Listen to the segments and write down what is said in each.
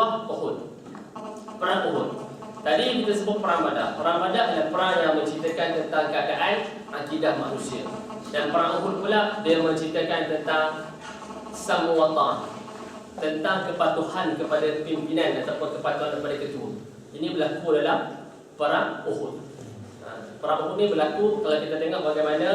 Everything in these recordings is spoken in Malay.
ghazwah Uhud. Perang Uhud. Tadi kita sebut perang Badar. Perang Badar adalah perang yang menceritakan tentang keadaan akidah manusia. Dan perang Uhud pula dia menceritakan tentang samu wa ta'ah, tentang kepatuhan kepada pimpinan ataupun kepatuhan kepada ketua. Ini berlaku dalam perang Uhud. Perang Uhud ni berlaku kalau kita tengok bagaimana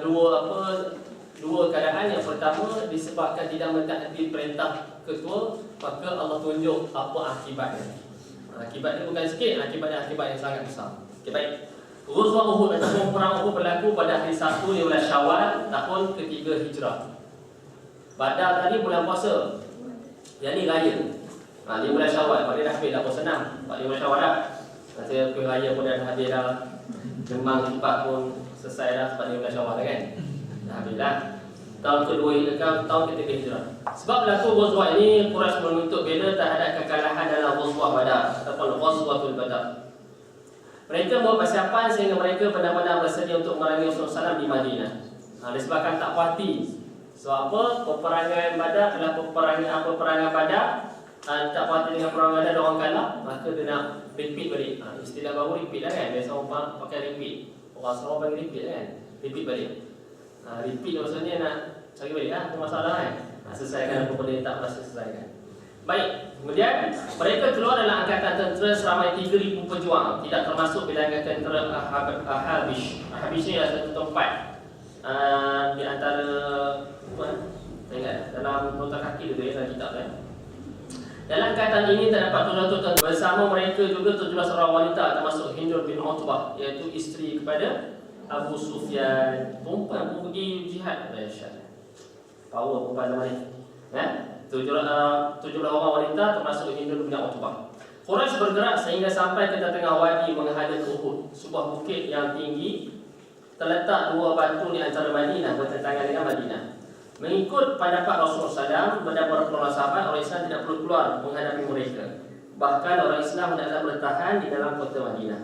dua keadaan. Yang pertama, disebabkan tidak mentaati perintah ketua, maka Allah tunjuk apa akibatnya. Akibat ni bukan sikit, akibat yang sangat besar. Okay, baik. Ghazwah Uhud ataupun perang Uhud berlaku pada hari 1 bulan Syawal tahun ketiga Hijrah. Badar tadi bulan puasa, yang ni raya. Di bulan Syawal, pada dah habis dah puasa 6, 4 bulan Syawal dah. Saya kuih raya pun dah habis dah. Demang lipat pun selesai dah 4 bulan Syawal kan. Dah habis dah. Tahun kedua tahun ketiga Hijrah. Sebab berlaku ghazwah ini, Quraisy menuntut bela terhadap kekalahan dalam ghazwah Badar ataupun ghazwatul Badar. Mereka buat persiapan sehingga mereka benar-benar bersedia untuk memerangi Rasulullah SAW di Madinah. Disebabkan tak puati. Sebab apa? Peperangan Badar adalah peperangan Badar. Tak puati dengan peperangan Badar, orang kalah, maka dia nak repeat balik. Istilah baru repeat lah kan. Biasa orang pakai repeat. Orang semua panggil repeat lah kan. Repeat balik. Repeat maksudnya nak cari balik lah. Itu masalah kan. Selesaikan apa benda yang tak berhasil selesaikan. Baik, kemudian mereka keluar dalam angkatan tentera seramai 3,000 pejuang, tidak termasuk bilangan tentera Habish. Habish ni adalah satu tempat di antara dalam nota kaki tu dalam kitab kan. Dalam angkatan ini terdapat 700 tentera. Bersama mereka juga 17 orang wanita termasuk Hindu bin Utbah, iaitu isteri kepada Abu Sufyan. Perempuan pun pergi jihad. Power perempuan zaman ni. 17 orang wanita termasuk Hindu bin Utbah. Quraisy bergerak sehingga sampai ke tengah wadi menghadap ke Uhud, sebuah bukit yang tinggi terletak 2 batu di antara Madinah, bertentangan dengan Madinah. Mengikut pendapat Rasulullah SAW dan para sahabat, orang Islam tidak perlu keluar menghadapi mereka. Bahkan orang Islam hendaklah bertahan di dalam kota Madinah.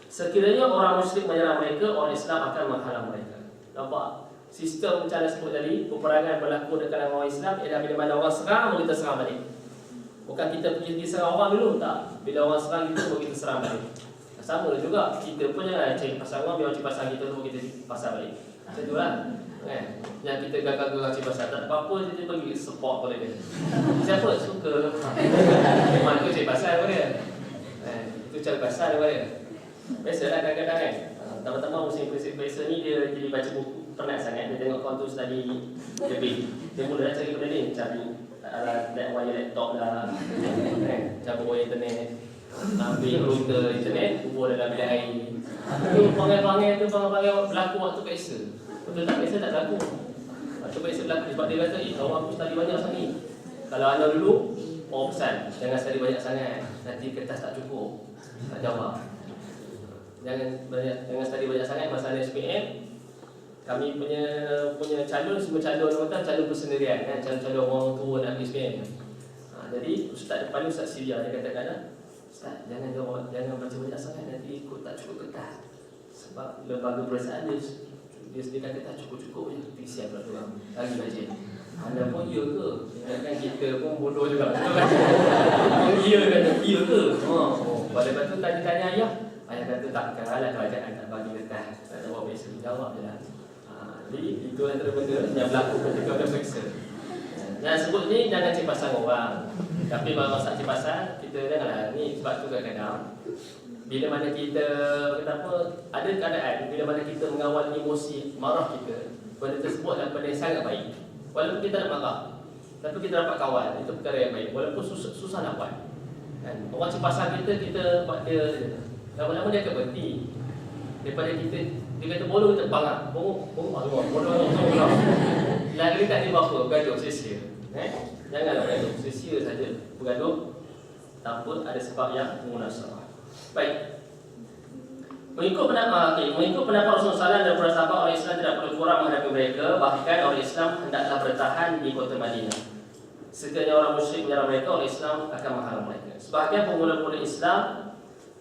Sekiranya orang musyrik menyerang mereka, orang Islam akan menghalang mereka. Nampak? Sistem macam mana sebut tadi, peperangan berlaku dekat orang Islam ialah bila mana orang serang, baru kita serang balik. Bukan kita pergi serang orang dulu, tak. Bila orang serang kita, baru kita serang balik. Sama juga, kita pun jangan cari pasal orang, biar cari pasal kita, baru kita pasal balik. Macam tu lah kan? Yang kita gagal-gagal cari pasal, tak apa-apa, dia pergi support pada dia. Siapa suka memang tu cari pasal daripada itu cari pasal daripada. Biasalah kadang-kadang kan, teman-teman musim biasa ni dia jadi baca buku, penat sangat, dia tengok kawan tu study lebih. Dia mula cari benda ni, cari wire laptop lah, cabut wire internet, ambil router internet, kubur dalam bilik air. Itu panggil-panggil berlaku waktu biasa. Betul tak? Biasa tak berlaku. Waktu biasa berlaku sebab dia kata, kawan aku study banyak sangat ni. Kalau anda dulu, orang pesan, jangan study banyak sangat, nanti kertas tak cukup, tak jawab. Jangan study banyak sangat masalah SPM. Kami punya calon, semua calon kata calon persendirian kan, calon orang tua nak SPM. Jadi ustaz depan ni, Ustaz Syria, dia katakan, Ustaz jangan baca banyak sangat, nanti ikut tak cukup kertas. Sebab lembaga peraksaan dia sediakan kertas cukup-cukup je, PC pula tu lagi baca. Anda pun ya ke? Kan kita pun bodoh juga. Ya ke? Lepas tu tanya ayah. Ayah kata takkanlah kerajaan tak bagi kertas. Tak jawab biasa, jawab je lah. Jadi itu antara benda yang berlaku ketika ada periksa. Yang sebut ni jangan cik pasang orang. Tapi kalau masak cik pasang, kita janganlah ni. Sebab tu kadang-kadang bila mana kita ada keadaan, bila mana kita mengawal emosi marah kita, benda tersebut adalah benda yang sangat baik. Walaupun kita nak marah, tapi kita dapat kawal, itu perkara yang baik. Walaupun susah nak buat kan? Orang cik pasang kita buat dia, lama-lama dia akan berhenti. Daripada kita, dia kata bodoh, kita bangang. Bodoh. Lagi tak dia apa, bergaduh, sia-sia. Janganlah bergaduh, sia-sia saja bergaduh tanpa ada sebab yang munasabah. Baik. Mengikut pendapat Rasulullah SAW dan para sahabat, orang Islam tidak perlu kurang menghadapi mereka. Bahkan orang Islam hendaklah bertahan di kota Madinah. Sekiranya orang musyrik menyerang mereka, orang Islam akan menghalang mereka. Sebahagian pemuda-pemuda Islam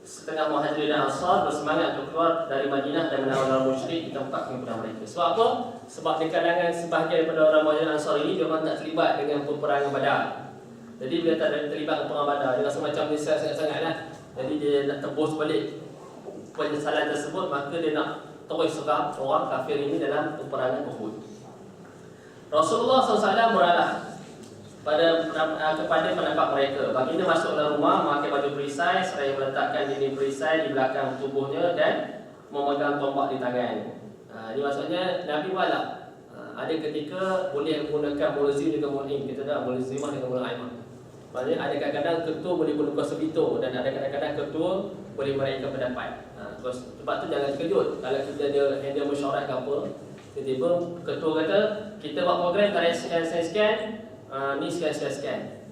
setengah Muhajirin dan Ansar bersemangat untuk keluar dari Madinah dan menawan orang musyrik di tempat penghimpunan mereka. Sebab apa? Sebab di kalangan sebahagian daripada orang Muhajirin dan Ansar ini, mereka tak terlibat dengan peperangan Badar. Jadi dia tak ada terlibat perang Badar, dia rasa macam dia sangat-sangat lah. Jadi dia nak tebus balik penyesalan tersebut, maka dia nak terus serang orang kafir ini dalam peperangan Uhud. Rasulullah SAW meralah kepada pendapat mereka. Baginda masuk dalam rumah memakai baju perisai seraya meletakkan dinding perisai di belakang tubuhnya dan memegang tombak di tangan. Ini maksudnya Nabi wala. Ada ketika boleh menggunakan mulzim dengan mul'im. Kita dah mulzimah dengan mul'imah. Maksudnya ada kadang-kadang ketua boleh guna kuasa veto dan ada kadang-kadang ketua boleh meraihkan pendapat. Sebab tu jangan terkejut kalau kita ada handle mesyuarat ke apa, tiba-tiba ketua kata kita buat program tarikh sekian-sekian, ni sekian-sekian.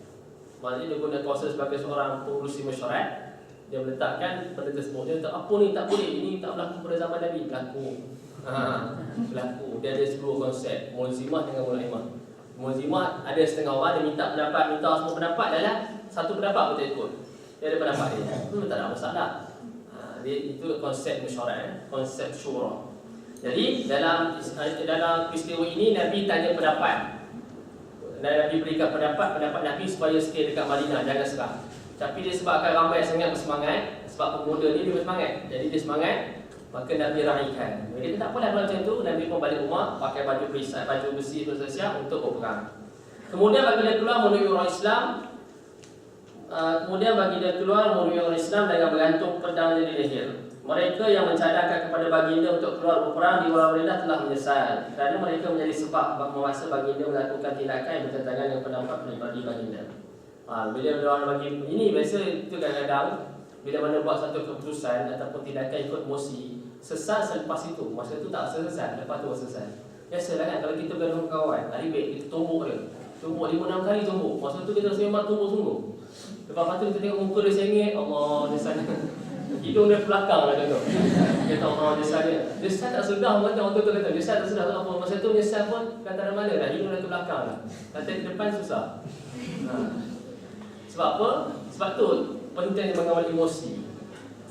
Maksudnya dia guna kuasa sebagai seorang pengurusi mesyuarat. Dia meletakkan pada tersebut. Dia kata apa ni tak boleh, ini tak berlaku pada zaman Nabi. Berlaku. Berlaku. Dia ada sebuah konsep mulzimah dengan mul'imah. Mulzimah ada setengah orang dia minta pendapat, minta semua pendapat dalam satu pendapat pun tak ikut. Dia ada pendapat dia. Itu tak ada masalah. Itu konsep mesyuarat, konsep syura. Jadi dalam peristiwa ini Nabi tanya pendapat. Dan Nabi berikan pendapat Nabi supaya stay dekat Madinah, jangan serang. Tapi disebabkan ramai sangat bersemangat, sebab pemuda ni dia bersemangat. Jadi dia semangat, maka Nabi raikan. Jadi tak apalah macam tu, Nabi pun balik rumah pakai baju perisai, baju besi bersiap untuk berperang. Kemudian baginda keluar menemui orang Islam. Orang Islam dengan bergantung pedangnya di leher. Mereka yang mencadangkan kepada baginda untuk keluar berperang di luar Madinah telah menyesal kerana mereka menjadi sebab memaksa baginda melakukan tindakan yang bertentangan dengan pendapat pribadi baginda. Bila orang bagi ini biasa itu kadang-kadang bila mana buat satu keputusan ataupun tindakan ikut emosi, sesal selepas itu. Masa itu tak sesal, lepas tu sesal. Biasalah kan kalau kita bergaduh dengan kawan, hari baik kita tumbuk dia. Tumbuk 5-6 kali tumbuk. Masa tu kita rasa memang tumbuk sungguh. Lepas tu kita tengok muka dia sengit, Allah dia sana. Hidung dia belakang lah contoh. Dia tahu Allah dia sana. Dia sana tak sedar macam orang tu kata. Dia sana tak sedar tak apa. Masa tu dia sana pun kata ada mana dah. Hidung dia ke belakang lah. Kata di depan susah. Sebab apa? Sebab tu penting mengawal emosi.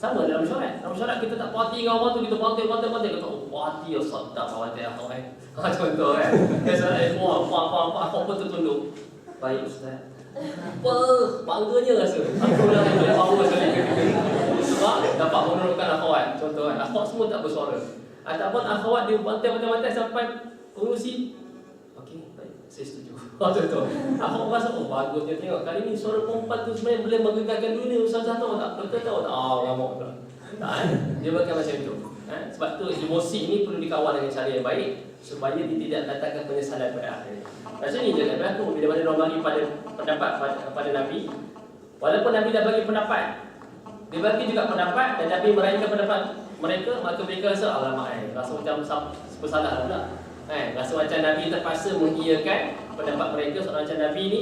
Sama dalam mesyuarat. Dalam mesyuarat kita tak puas hati dengan orang tu, kita pantai. Kita puas hati ya sedap kawan dia apa kan. Contoh kan. Biasa apa pun tertunduk. Baik Ustaz. Apa? Bangganya rasa. Aku dah boleh power sekali. Sebab dapat menurunkan akhwat. Contoh kan, akhwat semua tak bersuara. Ataupun akhwat dia bantai sampai pengurusi. Okey, baik, saya setuju. Contoh. Akhwat rasa, bagusnya tengok. Kali ni suara perempuan tu sebenarnya boleh menggegarkan dunia. Ustazah tahu tak? Betul tahu tak? Ngamuk pula. Tak, dia bukan macam itu. Sebab tu emosi ini perlu dikawal dengan cara yang baik supaya dia tidak datangkan penyesalan pada akhir. Macam ni je kan berlaku bila mana orang bagi pendapat pada Nabi. Walaupun Nabi dah bagi pendapat, dia bagi juga pendapat dan Nabi meraihkan pendapat mereka, maka mereka rasa alamak rasa macam bersalah pula. Rasa macam Nabi terpaksa mengiyakan pendapat mereka. Seorang macam Nabi ni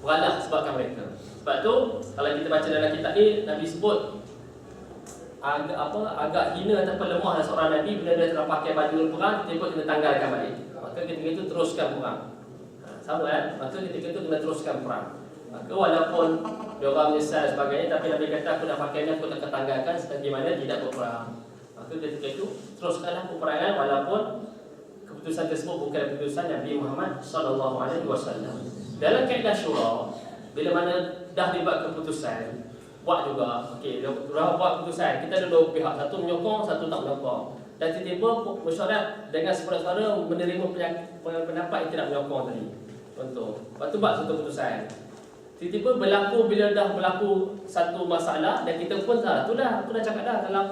beralah sebabkan mereka. Sebab tu kalau kita baca dalam kitab ni, Nabi sebut agak hina ataupun lemahlah seorang Nabi bila dia telah pakai baju perang, tiba-tiba kena tanggalkan balik. Maka ketika itu teruskan perang. Sama kan? Maka ketika itu kena teruskan perang. Maka walaupun dia orang menyesal dan sebagainya, tapi Nabi kata aku dah pakai ni, aku tak ketanggalkan sebagaimana tidak berperang. Maka ketika itu teruskanlah peperangan walaupun keputusan tersebut bukan keputusan Nabi Muhammad SAW. Dalam kaedah syura, bila mana dah dibuat keputusan, buat juga, okey, dah buat keputusan, kita ada dua pihak, satu menyokong, satu tak menyokong. Dan tiba-tiba mesyuarat dengan suara-suara menerima pendapat yang tidak menyokong tadi. Contoh, lepas tu buat satu keputusan. Tiba-tiba bila dah berlaku satu masalah dan kita pun aku dah cakap dah dalam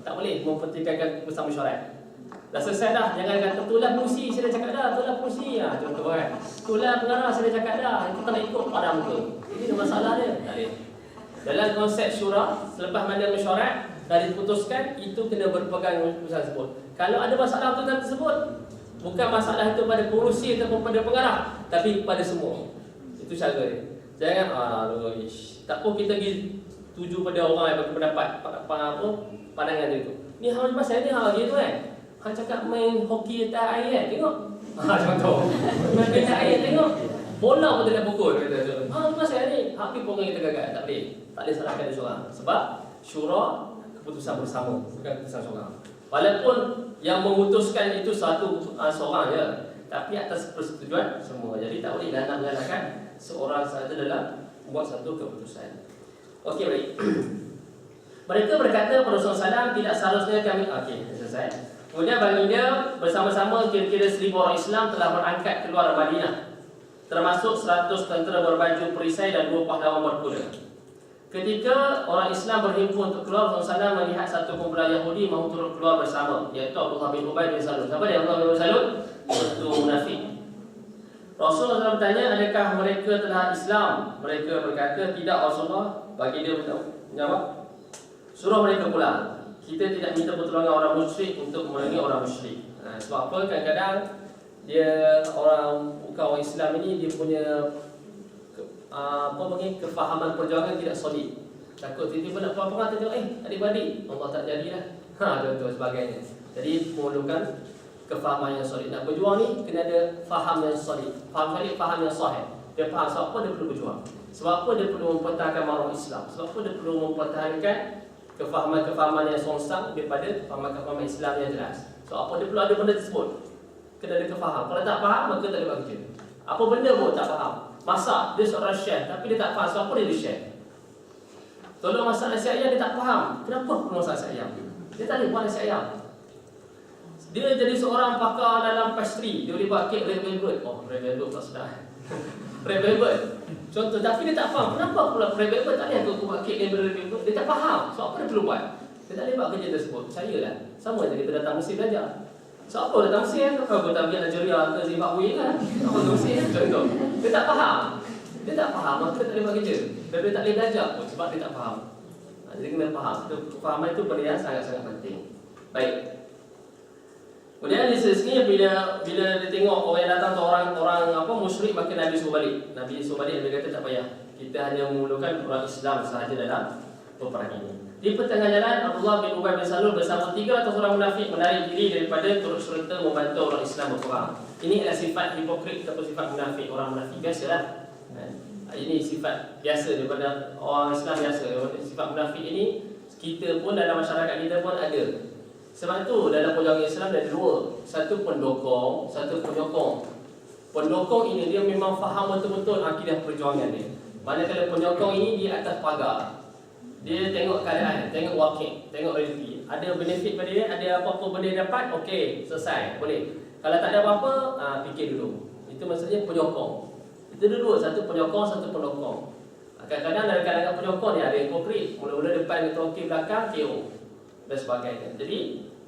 tak boleh mempertikaikan bersama mesyuarat. Dah selesai dah, jangan kata itulah fungsi saya dah cakap dah, itulah fungsi contoh kan. Itulah pengarah saya dah cakap dah, kita nak ikut padam muka. Ini ada masalah dia. Tak boleh. Dalam konsep syura, selepas mana mesyuarat dah diputuskan, itu kena berpegang dengan keputusan tersebut. Kalau ada masalah keputusan tersebut, bukan masalah itu pada pengurusi ataupun pada pengarah, tapi pada semua. Itu cara dia. Jangan tak apa kita pergi tuju pada orang yang berpendapat pandangan dia tu. Ni hal pasal ni hal gitu kan. Hang cakap main hoki atas air kan, tengok. Contoh. Main atas air tengok. Bola pun tak pukul kata. Pasal ni, hak ni pokok kita gagal, tak boleh. Tak boleh salahkan dia seorang. Sebab syura keputusan bersama, bukan keputusan seorang. Walaupun yang memutuskan itu satu seorang je, tapi atas persetujuan semua. Jadi tak boleh nak menyalahkan seorang sahaja dalam membuat satu keputusan. Okey, baik. Mereka berkata Rasulullah SAW tidak seharusnya kami. Okey, selesai. Kemudian baginda bersama-sama kira-kira 1000 orang Islam telah berangkat keluar Madinah, termasuk 100 tentera berbaju perisai dan 2 pahlawan berkuda. Ketika orang Islam berhimpun untuk keluar, Rasulullah SAW melihat satu kumpulan Yahudi mahu turut keluar bersama, iaitu Abdullah bin Ubay bin Salul. Siapa dia Abdullah bin Salul? Itu munafik. Rasulullah SAW bertanya, adakah mereka telah Islam? Mereka berkata, tidak Rasulullah. Baginda menjawab, suruh mereka pulang. Kita tidak minta pertolongan orang musyrik untuk memerangi orang musyrik. Sebab apa? Kadang-kadang dia bukan orang Islam ini, dia punya kefahaman perjuangan tidak solid. Takut tiba-tiba nak perang tengok adik-beradik Allah tak jadilah. Contoh sebagainya. Jadi memerlukan kefahaman yang solid. Nak berjuang ni kena ada faham yang solid. Faham solid, faham yang sahih. Dia faham sebab apa dia perlu berjuang. Sebab apa dia perlu mempertahankan maruah Islam. Sebab apa dia perlu mempertahankan kefahaman-kefahaman yang songsang daripada kefahaman-kefahaman Islam yang jelas. So apa dia perlu ada benda tersebut. Kena ada kefaham. Kalau tak faham maka tak boleh buat kerja. Apa benda pun tak faham. Masak dia seorang chef tapi dia tak faham sebab apa dia chef. Tolong masak nasi ayam dia tak faham. Kenapa perlu masak nasi ayam? Dia tak boleh buat nasi ayam. Dia jadi seorang pakar dalam pastry. Dia boleh buat kek red velvet. Oh, red velvet tak sedap. Red velvet. Contoh, tapi dia tak faham. Kenapa pula red velvet tak boleh aku buat kek red velvet? Dia tak faham. So apa dia perlu buat? Dia tak boleh buat kerja tersebut. Percayalah. Sama macam kita datang Mesir belajar. So apa datang Mesir? Kalau kita pergi Algeria ke Zimbabwe kan? Apa datang Mesir? Contoh. Dia tak faham. Dia tak faham, maka dia tak boleh buat kerja. Dia tak boleh belajar pun sebab dia tak faham. Jadi kena faham. Kefahaman itu benda yang sangat-sangat penting. Baik. Kemudian di sini bila dia tengok orang yang datang tu orang musyrik, maka Nabi suruh balik. Nabi suruh balik, dia kata tak payah. Kita hanya memerlukan orang Islam sahaja dalam peperangan ini. Di pertengahan jalan, Abdullah bin Ubay bin Salul bersama 300 orang munafik menarik diri daripada turut serta membantu orang Islam berperang. Ini adalah sifat hipokrit atau sifat munafik. Orang munafik biasalah. Ini sifat biasa daripada orang Islam biasa. Sifat munafik ini kita pun dalam masyarakat kita pun ada. Sebab itu dalam perjuangan Islam ada dua. Satu pendokong, satu penyokong. Pendokong ini dia memang faham betul-betul akidah perjuangan dia. Manakala penyokong ini di atas pagar. Dia tengok keadaan, tengok wakil, tengok realiti. Ada benefit pada dia, ada apa-apa benda dia dapat, okey, selesai, boleh. Kalau tak ada apa-apa, fikir dulu. Itu maksudnya penyokong. Itu dua, satu penyokong, satu pendokong. Kadang-kadang dalam kalangan penyokong ni ada hipokrit. Mula-mula depan kita okey, belakang KO dan sebagainya. Jadi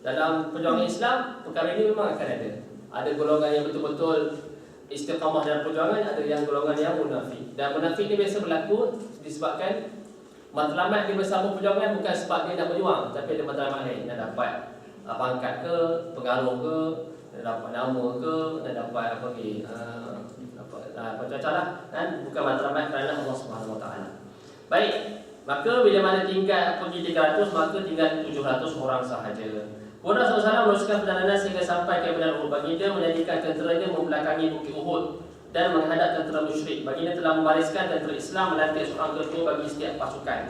dalam perjuangan Islam, perkara ini memang akan ada. Ada golongan yang betul-betul istiqamah dalam perjuangan, ada yang golongan yang munafik. Dan munafik ni biasa berlaku disebabkan matlamat dia bersama perjuangan bukan sebab dia nak berjuang, tapi ada matlamat lain. Nak dapat pangkat ke, pengaruh ke, nak dapat nama ke, nak dapat apa lagi, macam-macam lah kan? Bukan matlamat kerana Allah Subhanahu Wa Taala. Baik, maka bila mana tinggal pergi 300, maka tinggal 700 orang sahaja. Kemudian Rasulullah SAW meneruskan perjalanan sehingga sampai ke Medan Uhud. Baginda menjadikan tenteranya membelakangi bukit Uhud dan menghadap tentera musyrik. Baginda telah membariskan tentera Islam melantik seorang ketua bagi setiap pasukan.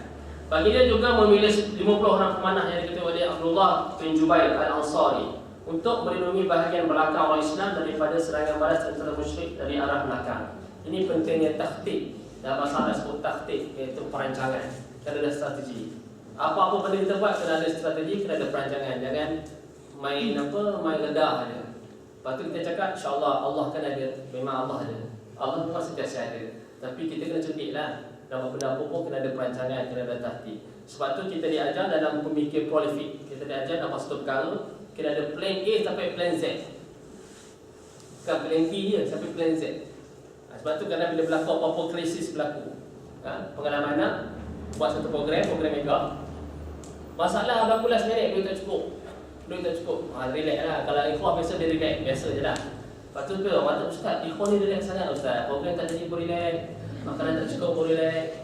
Baginda juga memilih 50 orang pemanah yang diketuai oleh Abdullah bin Jubair Al-Ansari untuk melindungi bahagian belakang orang Islam daripada serangan balas tentera musyrik dari arah belakang. Ini pentingnya taktik. Dalam bahasa Arab sebut taktik, iaitu perancangan. Kena ada strategi. Apa-apa benda kita buat kena ada strategi, kena ada perancangan. Jangan main redah saja. Lepas tu kita cakap insya-Allah Allah kan ada. Memang Allah ada. Allah memang sentiasa ada. Tapi kita kena cerdiklah. Dalam benda apa pun kena ada perancangan, kena ada taktik. Sebab tu kita diajar dalam pemikir prolifik. Kita diajar dalam satu perkara, kena ada plan A sampai plan Z. Bukan plan B je sampai plan Z. Sebab tu kadang bila berlaku apa-apa krisis berlaku, pengalaman nak buat satu program mega. Masalah berlaku last minute, duit tak cukup. Relax lah. Kalau ikhwan biasa dia relax, biasa je lah. Lepas tu dia mantap ustaz, ikhwan ni relax sangat ustaz. Program tak jadi pun relax, makanan tak cukup pun relax,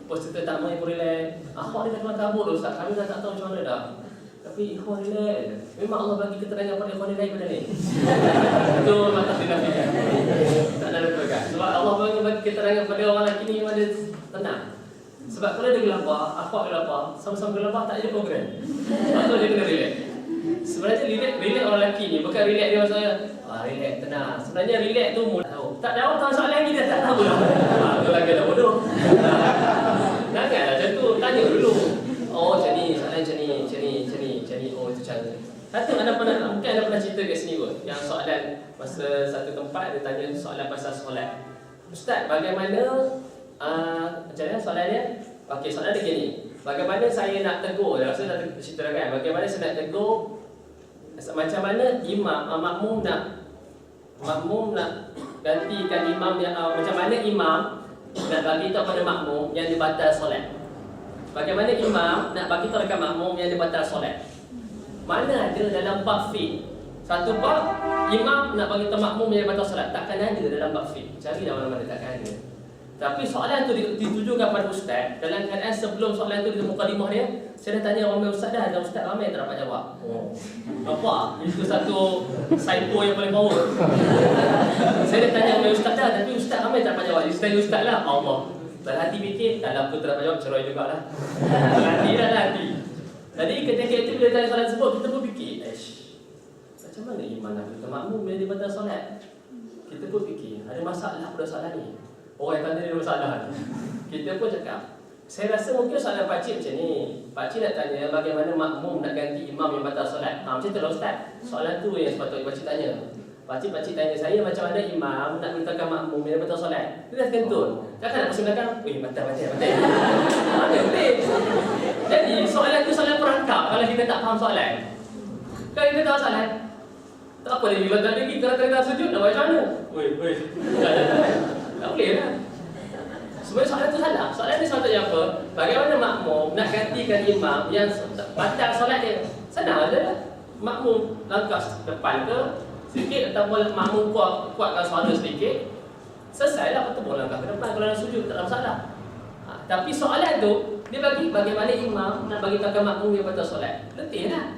peserta tak main pun relax. Akhwat ni dah keluar kabut dah ustaz, kami dah tak tahu macam mana dah. Tapi ikhwan relax. Memang Allah bagi keterangan pada ikhwan ni lain pada ni. Itu mantap dinafikan. Tak ada lepas. Sebab Allah bagi keterangan pada orang lelaki ni memang dia tenang. Sebab kalau dia gelapar, akhwat gelapar, sama-sama gelapar tak ada program. Lepas tu dia kena relax. Sebenarnya relax orang lelaki ni, bukan relax dia maksudnya relax, tenang. Sebenarnya relax tu tahu. Tak jawab tahu soalan ni dia tak tahu lah. Tu lagi dah bodoh. Janganlah macam tu, tanya dulu. Oh macam ni, soalan macam ni. Oh itu cara. Satu mungkin anda pernah cerita kat sini kot. Yang soalan masa satu tempat dia tanya soalan pasal solat. Ustaz, bagaimana macam mana soalan dia? Okey, soalan dia gini. Bagaimana saya nak tegur? Saya nak cerita kan. Bagaimana saya nak tegur? Macam mana makmum nak gantikan imam yang macam mana imam nak bagi tahu pada makmum yang dibatal solat? Bagaimana imam nak bagi tahu dekat makmum yang dibatal solat? Mana ada dalam bab fiqh? Satu bab imam nak bagi tahu makmum yang batal solat, takkan ada dalam bab fiqh. Carilah mana-mana takkan ada. Tapi soalan tu ditujukan pada ustaz. Dalam keadaan sebelum soalan tu di mukadimah dia, saya dah tanya ramai ustaz dah, dan ustaz ramai tak dapat jawab. Nampak? Itu satu psycho yang paling power. Saya dah tanya ramai ustaz dah, tapi ustaz ramai tak dapat jawab. Dia tanya ustaz lah, Allah. Dalam hati fikir, dalam aku tak dapat jawab, cerai jugalah. Dalam hati dah lah hati. Jadi ketika itu bila tanya soalan tersebut, kita pun fikir, macam mana iman nak kita makmum bila dia batal solat? Kita pun fikir, ada masalah pada soalan ni. Orang yang tanya dia ada masalah. Kita pun cakap, saya rasa mungkin soalan pakcik macam ni. Pakcik nak tanya bagaimana makmum nak ganti imam yang batal solat. Macam tu lah ustaz. Soalan tu yang sepatutnya pakcik tanya. Pakcik tanya saya macam mana imam nak mintakan makmum yang batal solat. Dia dah kentut. Takkan nak pusing belakang, batal. Mana boleh? Jadi soalan tu soalan perangkap kalau kita tak faham soalan. Kalau kita tak faham soalan, tak apa lagi batal lagi, kalau sujud nak macam mana? Tak boleh lah. Sebenarnya soalan tu salah. Soalan ni sepatutnya apa? Bagaimana makmum nak gantikan imam yang batal solat dia? Senang aja. Makmum langkah depan ke sedikit ataupun makmum kuatkan suara sedikit, selesailah betul langkah ke depan kalau nak sujud, tak ada masalah. Tapi soalan tu dia bagi bagaimana imam nak bagi tahu makmum yang batal solat. Letih lah.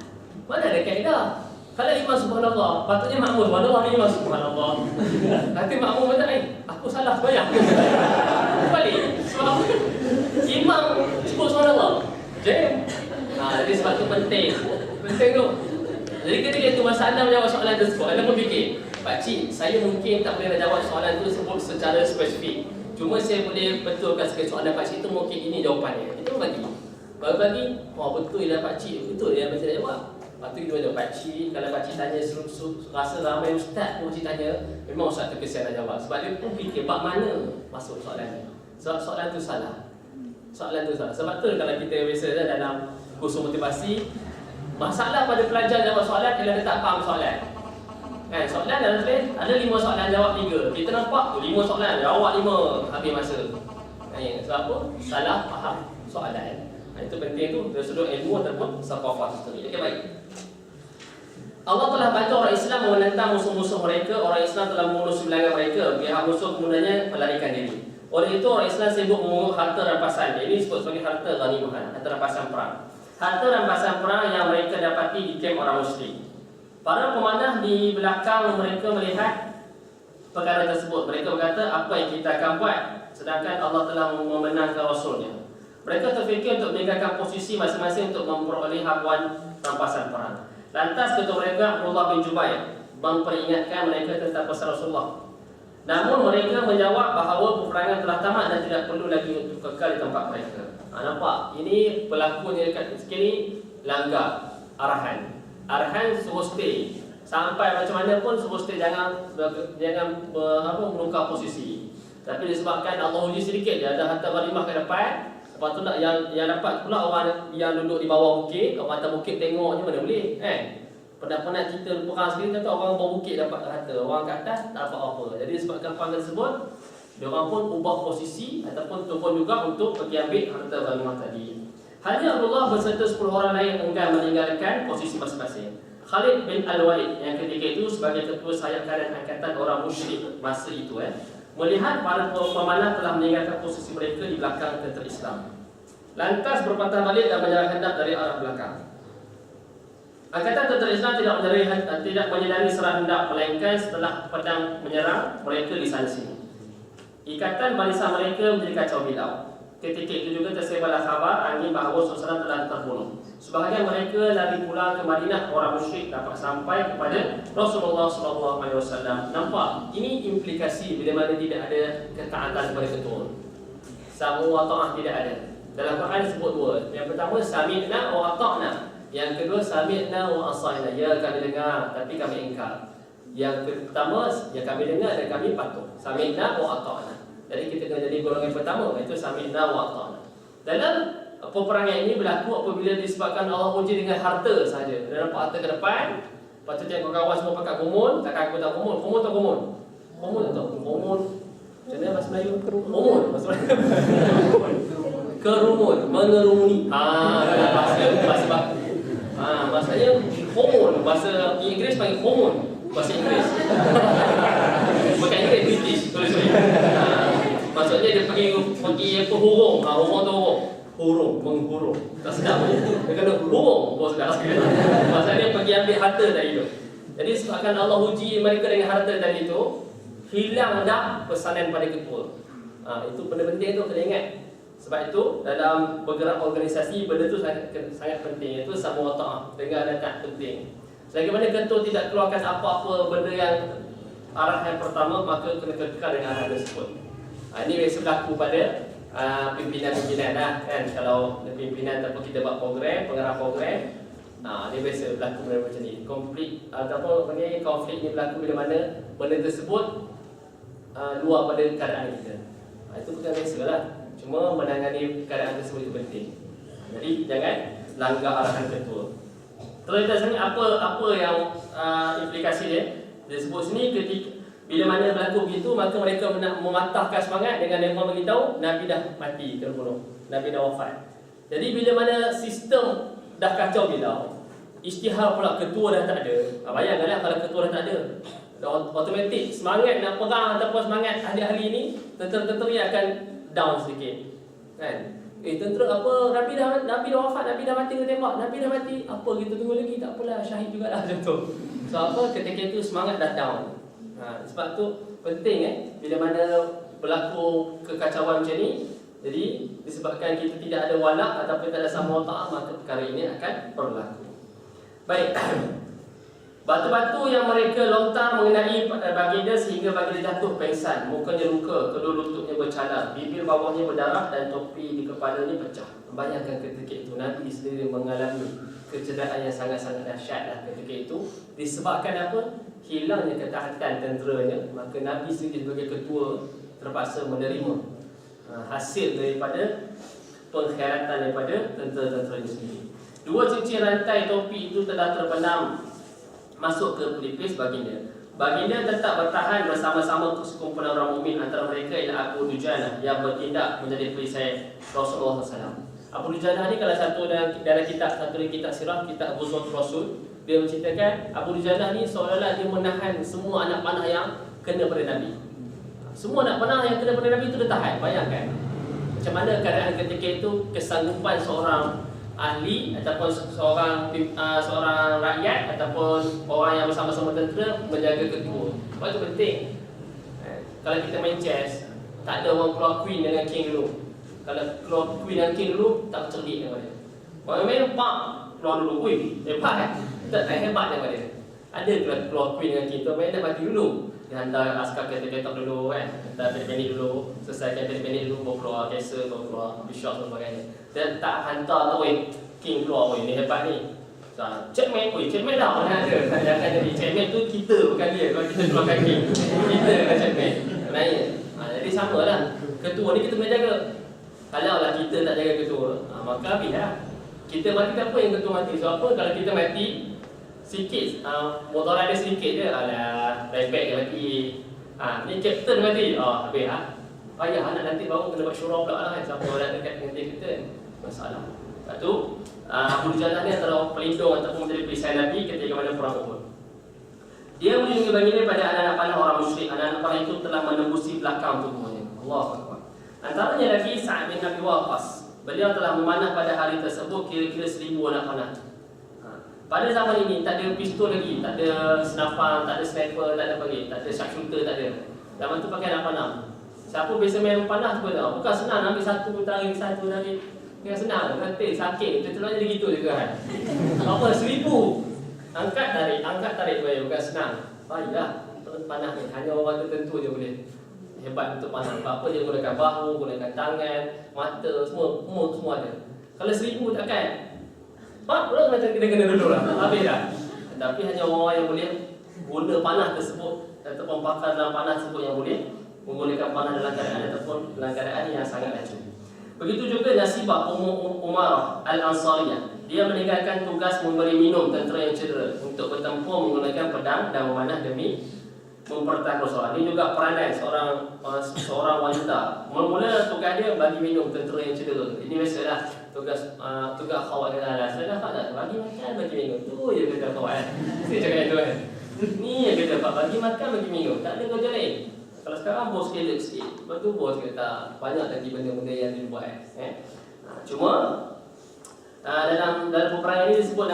Mana ada kaedah? Kalau imam subhanallah, patutnya makmum subhanallah, imam subhanallah. Nanti makmum kata, aku salah sembahyang. Balik. Sebab imam sebut subhanallah. Jam. Jadi sebab tu penting. Penting tu. Jadi ketika itu masalah menjawab soalan tersebut, anda pun fikir, pakcik, saya mungkin tak boleh nak jawab soalan itu sebut secara spesifik. Cuma saya boleh betulkan sekali soalan pakcik itu mungkin ini jawapannya. Itu bagi. Baru bagi, betul lah pakcik, betul dia macam nak jawab. Lepas tu kita jawab pakcik, kalau pakcik tanya rasa ramai ustaz pun pakcik tanya, memang ustaz terkesian nak jawab. Sebab dia pun fikir bab mana masuk soalan ni. Sebab soalan tu salah. Sebab tu kalau kita biasa dalam kursus motivasi, masalah pada pelajar jawab soalan ialah dia tak faham soalan. Kan, soalan ada 5 soalan jawab 3. Kita nampak 5 soalan jawab 5 habis masa. Sebab apa? Salah faham soalan. Itu penting tu dari sudut ilmu ataupun saqafah historik. Okey, baik. Allah telah bantu orang Islam menentang musuh-musuh mereka. Orang Islam telah membunuh sebilangan mereka. Pihak musuh kemudiannya melarikan diri. Oleh itu orang Islam sibuk memungut harta rampasan. Ini disebut sebagai harta ghanimah, harta rampasan perang. Harta rampasan perang yang mereka dapati di kamp orang musyrik. Para pemanah di belakang mereka melihat perkara tersebut. Mereka berkata, apa yang kita akan buat sedangkan Allah telah memenangkan Rasulnya. Mereka terfikir untuk meninggalkan posisi masing-masing untuk memperoleh habuan rampasan perang. Lantas ketua mereka Abdullah bin Jubair memperingatkan mereka tentang pesan Rasulullah. Namun mereka menjawab bahawa peperangan telah tamat dan tidak perlu lagi untuk kekal di tempat mereka. Nampak? Ini pelakunya dekat sekali langgar arahan. Arahan suruh stay. Sampai macam mana pun suruh stay, jangan menukar posisi. Tapi disebabkan Allah uji sedikit, dia ada harta ghanimah ke depan. Lepas tu nak yang dapat pula orang yang duduk di bawah bukit, orang atas bukit tengoknya mana boleh. Pernah kita perang sekali kata orang bawah bukit dapat harta, orang kat atas tak dapat apa. Jadi disebabkan perang tersebut, diorang pun ubah posisi ataupun turun juga untuk pergi ambil harta ghanimah tadi. Hanya Abdullah berserta 10 orang lain enggan meninggalkan posisi masing-masing. Khalid bin Al-Walid yang ketika itu sebagai ketua sayap kanan angkatan orang musyrik masa itu melihat para pemanah telah meninggalkan posisi mereka di belakang tentera Islam. Lantas berpatah balik dan menyerang hendak dari arah belakang. Angkatan tentera Islam tidak menyedari serang hendak, melainkan setelah pedang menyerang mereka di sana sini. Ikatan barisan mereka menjadi kacau bilau. ketika itu juga tersebarlah khabar angin bahawa Rasulullah telah terbunuh. Sebahagian mereka lari pulang ke Madinah, orang musyrik dapat sampai kepada Rasulullah SAW. Nampak? Ini implikasi bila mana tidak ada ketaatan kepada ketua. Sam'u wa ta'ah tidak ada. Dalam Quran disebut dua. Yang pertama sami'na wa ata'na. Yang kedua sami'na wa asayna. Ya, kami dengar tapi kami ingkar. Yang pertama ya kami dengar dan kami patuh. Sami'na wa ata'na. Jadi kita kena jadi golongan pertama, iaitu sami'na wa ata'na. Dalam peperangan ini berlaku apabila disebabkan Allah uji dengan harta saja. Dia nampak harta ke depan, lepas tu tengok kawan semua pakai kumun, takkan aku tak kumun. Kumun tak kumun? Kumun tak? Kumun. Macam mana bahasa Melayu? Kumun. Bahasa Melayu. Kerumun, mengerumuni. Bahasa baku. Maksudnya kumun, bahasa Inggeris panggil kumun. Bahasa Inggeris. Bukan Inggeris, British. Sorry. Maksudnya dia pergi apa hurung. Hurung tu hurung. Hurung, menghurung. Tak sedap ni. Dia kena hurung. Oh sedap sikit. Maksudnya dia pergi ambil harta dari itu. Jadi sebabkan Allah uji mereka dengan harta tadi itu, hilang dah pesanan pada ketua. Itu benda penting tu kena ingat. Sebab itu dalam bergerak organisasi benda tu sangat penting. Itu sama wa ta'ah. Dengar dan tak penting. Selagi mana ketua tidak keluarkan apa-apa benda yang arah yang pertama, maka kena kekal dengan arah tersebut. Ini biasa berlaku pada pimpinan-pimpinan lah kan. Kalau pimpinan ataupun kita buat program, pengarah program, dia biasa berlaku benda macam ni. Konflik ataupun konflik ni berlaku bila mana benda tersebut luar pada keadaan kita. Itu bukan biasa lah. Cuma menangani keadaan tersebut itu penting. Jadi jangan langgar arahan ketua. Terus kita sini apa yang implikasi dia? Dia sebut sini ketika bila mana berlaku begitu, maka mereka nak mematahkan semangat dengan mereka beritahu Nabi dah mati, terbunuh, Nabi dah wafat. Jadi bila mana sistem dah kacau bilau, isytihar pula ketua dah tak ada. Bayangkanlah kalau ketua dah tak ada, automatik semangat nak perang ataupun semangat ahli-ahli ni, tentera-tentera akan down sedikit. Kan? Tentera apa? Nabi dah wafat, Nabi dah mati, kita tembak, Nabi dah mati. Apa kita tunggu lagi? Tak apalah, syahid jugalah macam tu. So apa? Ketika itu semangat dah down. Sebab tu penting bila mana berlaku kekacauan macam ni. Jadi disebabkan kita tidak ada walak ataupun tidak ada sama ta'ah, maka perkara ini akan berlaku. Baik. Batu-batu yang mereka lontar mengenai baginda sehingga baginda jatuh pingsan, mukanya luka, kedua lututnya bercalar, bibir bawahnya berdarah dan topi di kepalanya pecah. Bayangkan ketika itu Nabi sendiri mengalami kecederaan yang sangat-sangat dahsyat ketika itu. Disebabkan apa? Hilangnya ketaatan tenteranya, maka Nabi sendiri sebagai ketua terpaksa menerima hasil daripada pengkhianatan daripada tentera-tentera sendiri. Dua cincin rantai topi itu telah terbenam masuk ke pelipis baginda. Baginda tetap bertahan bersama-sama sekumpulan orang mukmin, antara mereka ialah Abu Dujanah yang bertindak menjadi perisai Rasulullah SAW. Abu Dujanah ni kalau satu dalam kitab sirah, kitab Abu Zuhd Rasul, dia menceritakan Abu Dujanah ni seolah-olah dia menahan semua anak panah yang kena pada Nabi. Semua anak panah yang kena pada Nabi itu dia tahan. Bayangkan macam mana keadaan ketika itu, kesanggupan seorang ahli ataupun seorang rakyat ataupun orang yang bersama-sama tentera menjaga ketua. Sebab itu penting. Kalau kita main chess, tak ada orang keluar queen dengan king dulu. Kalau keluar queen dengan king dulu, tak cerdik daripada dia. Orang main pak keluar dulu queen, hebat kan? Tak hebat daripada dia. Ada keluar queen dengan king tu, main nak mati dulu. Dia hantar askar ketok dulu kan, hantar pendek dulu, selesaikan pendek dulu, baru keluar castle, baru keluar bishop dan sebagainya. Dan tak hantar tu, king keluar, ni hebat ni. Checkmate, checkmate dah mana ada. Jangan jadi checkmate tu kita, bukan dia. Kalau kita keluarkan king, kita akan checkmate. Kenapa? Jadi sama lah. Ketua ni kita kena jaga. Kalau lah kita tak jaga ketua, maka habis lah. Kita mati tak apa yang ketua mati. So apa kalau kita mati sikit, motor ada sedikit je, alah, baik-baik dia mati. Ni kapten mati, habis lah. Payah nak nanti baru kena buat syurah pula lah kan. Siapa orang dekat dengan dia kita, masalah. Lepas tu, Abu Dujanah ni antara pelindung ataupun menjadi perisai Nabi ketika mana perang Uhud. Dia melindungi baginda pada anak-anak panah orang musyrik. Anak-anak panah itu telah menembusi belakang tubuhnya. Allahu Akbar. Antaranya lagi Sa'ad bin Abi Waqqas. Beliau telah memanah pada hari tersebut kira-kira 1000 anak panah. Pada zaman ini tak ada pistol lagi, tak ada senapan, tak ada sniper, tak ada tak ada sharpshooter, tak ada. Zaman tu pakai anak panah. Siapa biasa main panah tu tahu. Bukan senang ambil satu tarik satu tarik. Yang senang kata sakit. Betul-betul jadi gitu juga kan. Apa 1000 angkat tarik bukan senang. Payah panah ni hanya orang tertentu je boleh. Hebat untuk panah. Apa dia gunakan bahu, gunakan tangan, mata, semua ada. Kalau 1000 takkan. Orang kena dulu lah. Habis dah. Tapi hanya orang yang boleh guna panah tersebut ataupun pakar dalam panah tersebut yang boleh menggunakan panah dalam keadaan ataupun dalam keadaan yang sangat laju. Begitu juga Nasibah Umarah Al-Ansariyah. Dia meninggalkan tugas memberi minum tentera yang cedera untuk bertempur menggunakan pedang dan memanah demi mempertahankan Rasulullah. Ini juga peranan seorang wanita. Mula-mula tugas dia bagi minum tentera yang cedera. Ini biasalah tugas khawat kata lah. Saya dah bagi makan, bagi minum. Tu je kata khawat. Saya cakap itu kan. Ni yang kata bagi makan, bagi minum. Tak ada kerja lain. Kalau sekarang bos kelek sikit. Lepas tu bos kata banyak lagi benda-benda yang dia buat. Cuma dalam peperangan ini disebut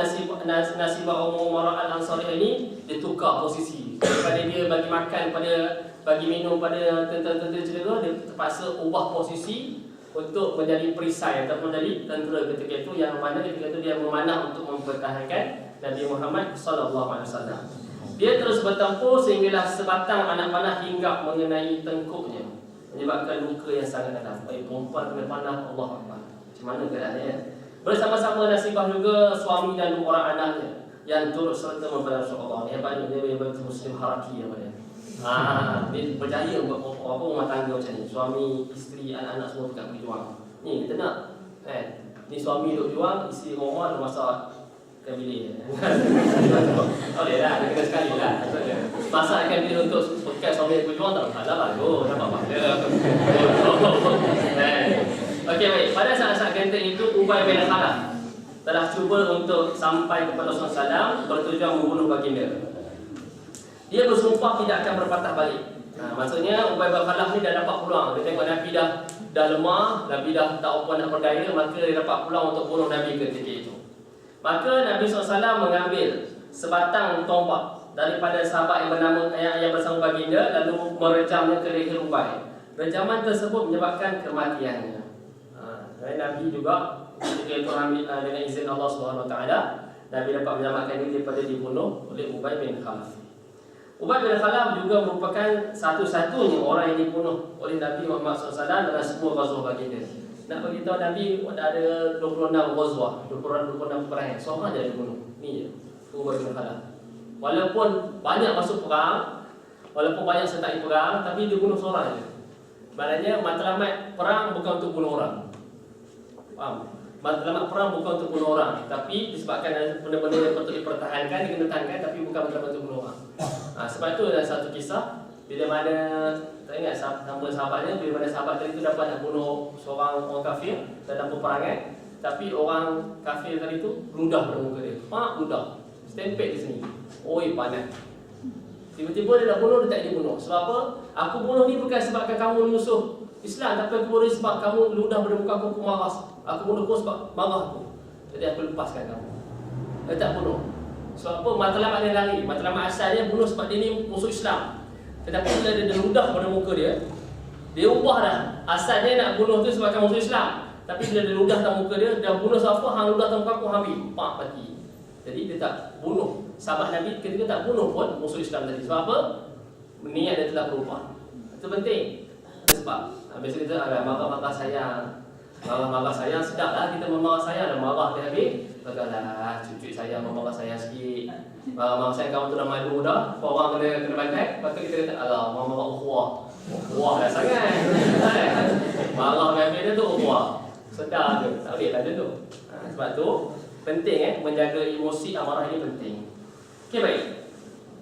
Nasibah Umarah Al-Ansariyah ini dia tukar posisi. Daripada dia bagi makan bagi minum pada tentera-tentera cedera, dia terpaksa ubah posisi untuk menjadi perisai ataupun menjadi tentera ketika itu, yang mana ketika itu dia memanah untuk mempertahankan Nabi Muhammad sallallahu alaihi wasallam. Dia terus bertempur sehinggalah sebatang anak panah hinggap mengenai tengkuknya, menyebabkan luka yang sangat dalam. Perempuan kena panah, Allah Akbar. Macam mana keadaannya? Bersama-sama Nasibah juga suami dan 2 orang anaknya yang turut serta membantu Rasulullah. Hebatnya dia Muslim haraki apa dia. Dia berjaya buat apa rumah tangga macam ni. Suami, isteri, anak-anak semua dekat berjuang. Ni kita nak ni suami duk juang, isteri rumah dah masak ikan bilik. Boleh lah, dia kena sekali lah. Masak ikan bilik untuk bekas suami berjuang tak masalah lah. Nampak pahala. Okey baik, pada saat-saat genting itu Ubay bin Khalaf telah cuba untuk sampai kepada Rasulullah SAW bertujuan membunuh baginda. Dia bersumpah tidak akan berpatah balik. Maksudnya Ubay bin Khalaf ni dah dapat peluang. Dia tengok Nabi dah lemah, Nabi dah tak apa nak berdaya, maka dia dapat peluang untuk bunuh Nabi ketika itu. Maka Nabi SAW mengambil sebatang tombak daripada sahabat yang bernama yang bersama baginda, lalu merejamnya ke leher Ubay. Rejaman tersebut menyebabkan kematiannya. Nabi juga ketika itu dengan izin Allah SWT, Nabi dapat menyelamatkan diri daripada dibunuh oleh Ubay bin Khalaf. Ubay bin Khalaf juga merupakan satu-satunya orang yang dibunuh oleh Nabi Muhammad SAW dalam semua ghazwah baginda. Nak beritahu Nabi ada 26 ghazwah, 26 peperangan, seorang je dibunuh. Ni je Ubay bin Khalaf. Walaupun banyak masuk perang, walaupun banyak sertai perang, tapi dia bunuh seorang je. Maknanya matlamat perang bukan untuk bunuh orang. Faham? Matlamat perang bukan untuk bunuh orang, tapi disebabkan ada benda-benda yang patut dipertahankan, dia kena tahankan, tapi bukan matlamat untuk bunuh orang. Sebab itu ada satu kisah, bila mana tak ingat nama sahabatnya, bila mana sahabat tadi itu dapat nak bunuh seorang orang kafir dalam peperangan, tapi orang kafir tadi itu ludah pada muka dia. Ludah, stempel di sini. Oi panas. Tiba-tiba dia nak bunuh, dia tak dibunuh. Sebab apa? Aku bunuh ni bukan sebabkan kamu musuh Islam, tapi aku bunuh sebab kamu ludah pada muka aku marah. Aku bunuh kau sebab marah aku. Jadi aku lepaskan kamu. Dia tak bunuh. Sebab apa? Matlamat dia lari. Matlamat asalnya bunuh sebab dia ni musuh Islam. Tetapi bila dia ludah pada muka dia, dia ubah dah. Asalnya nak bunuh tu sebabkan musuh Islam. Tapi bila dia ludah dalam muka dia, dah bunuh siapa, hang ludah dalam muka aku, habis. Mati. Jadi dia tak bunuh. Sahabat Nabi ketika tak bunuh pun musuh Islam tadi. Sebab apa? Niat dia telah berubah. Itu penting. Sebab biasa kita ada marah-marah sayang. Marah-marah sayang, sedap lah kita memarah sayang. Dan marah dia habis, bagailah cucu sayang, memarah sayang sikit. Marah-marah sayang kamu tu dah malu dah, orang kena bantai. Lepas tu kita kata, alah, marah-marah ukhuwah. Ukhuwah dah sangat. Marah habis dia tu ukhuwah. Sedap tu, tak boleh lah dia tu. Sebab tu penting menjaga emosi amarah ini penting. Okey baik.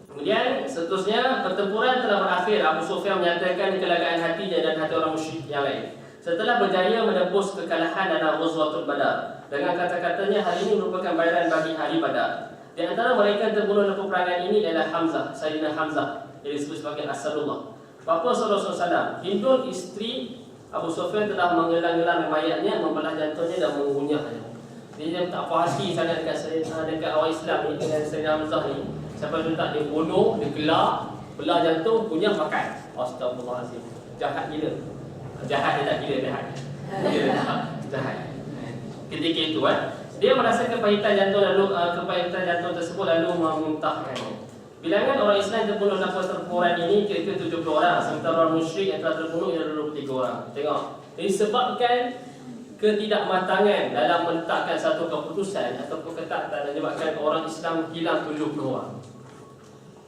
Kemudian seterusnya pertempuran telah berakhir. Abu Sufyan menyatakan kelegaan hatinya dan hati orang musyrik yang lain setelah berjaya menembus kekalahan dalam Ghazwatul Badar. Dengan kata-katanya, hal ini merupakan bayaran bagi ahli Badar. Di antara mereka yang terbunuh dalam peperangan ini adalah Hamzah, Sayyidina Hamzah, yang disebut sebagai Asadullah. Bapa Rasulullah SAW, Hindun isteri Abu Sufyan telah mengelang-elang mayatnya, membelah jantungnya dan mengunyahnya. Dia tak puas hati sangat dekat awal Islam ni dengan Sayyidina Hamzah ni. Sampai tu tak dia bunuh, dia gelak, belah jantung, kunyah makan. Astagfirullahaladzim. jahat gila. Jahat dia tak gila, jahat. Jahat. Ketika itu dia merasa kepahitan jantung tersebut lalu memuntahkan. Bilangan orang Islam yang terbunuh dalam pertempuran ini kira-kira 70 orang, sementara orang musyrik yang telah terbunuh ialah 23 orang. Tengok, disebabkan ketidakmatangan dalam meletakkan satu keputusan ataupun ketatan menyebabkan orang Islam hilang 70 orang.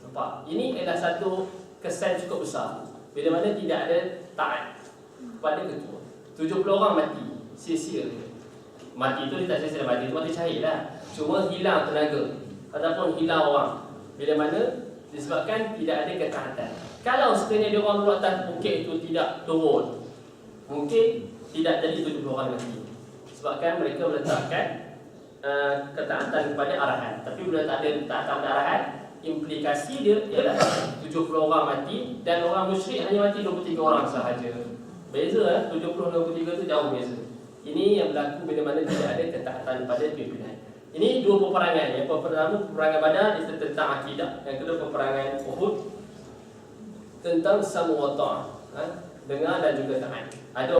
Nampak? Ini adalah satu kesan cukup besar. Bila mana tidak ada taat kepada ketua, 70 orang mati, sia-sia. Mati itu dia tak sia-sia, mati itu mati syahid lah. Cuma hilang tenaga ataupun hilang orang. Bila mana disebabkan tidak ada ketaatan. Kalau sekiranya dia orang duduk atas bukit itu tidak turun, mungkin tidak jadi 70 orang mati. Sebabkan mereka meletakkan ketaatan kepada arahan. Tapi bila tak ada ketaatan kepada arahan, implikasi dia ialah 70 orang mati dan orang musyrik hanya mati 23 orang sahaja. Beza 70 dan 23 itu jauh beza. Ini yang berlaku bila mana tidak ada ketaatan pada pimpinan. Ini dua peperangan. Yang pertama peperangan Badar itu tentang akidah. Yang kedua peperangan Uhud tentang sam'u wa ta'ah, dengar dan juga taat. Ada